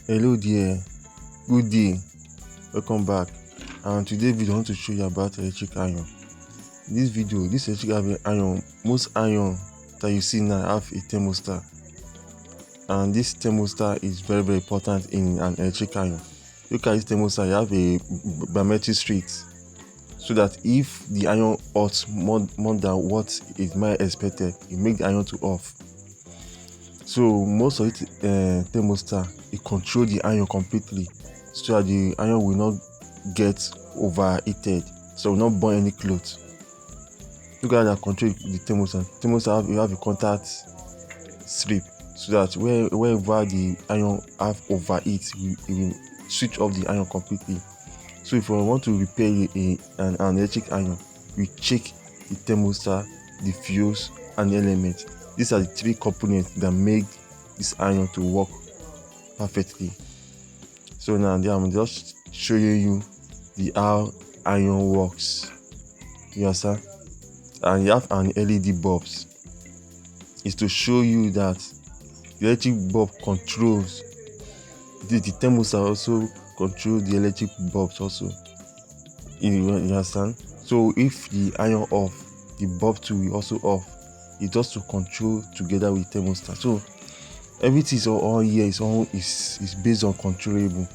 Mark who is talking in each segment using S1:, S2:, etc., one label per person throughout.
S1: Hello there, good day, welcome back. And today video I want to show you about electric iron. This electric iron, most iron that you see now have a thermostat, and this thermostat is very important in an electric iron. Look at this thermostat, you have a biometric street, so that if the iron hot more than what is might expected, it make the iron to off. So most of it thermostat, it control the iron completely, so that the iron will not get overheated, so it will not burn any cloth. Look at that control the thermostat. You have a contact strip, so that wherever the iron have overheat, it will switch off the iron completely. So if you want to repair an electric iron, we check the thermostat, the fuse and the element. These are the three components that make this iron to work perfectly. So now I'm just showing you how iron works. You understand? And you have an LED bulbs. It's to show you that the electric bulb controls the thermostat, also control the electric bulbs also. You understand? So if the iron off, the bulb too will also off. It's just to control together with thermostat. So everything is all here is based on controllable.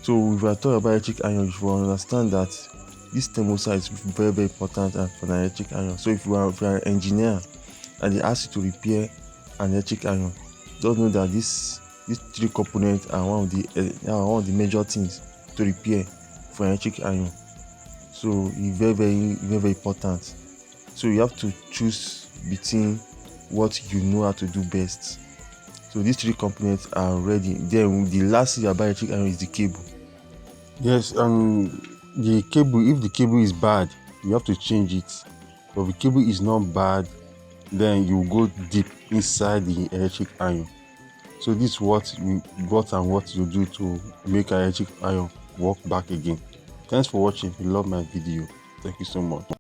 S1: So if I talk about electric iron, you should understand that this thermostat is very important for an electric iron. So if you are an engineer and they ask you to repair an electric iron, just know that these three components are one of the major things to repair for an electric iron. So it's very important. So you have to choose between what you know how to do best. So these three components are ready. Then the last thing about electric iron is the cable. Yes, the cable, if the cable is bad, you have to change it. But if the cable is not bad, then you go deep inside the electric iron. So this is what you do to make an electric iron work back again. Thanks for watching. If you love my video, thank you so much.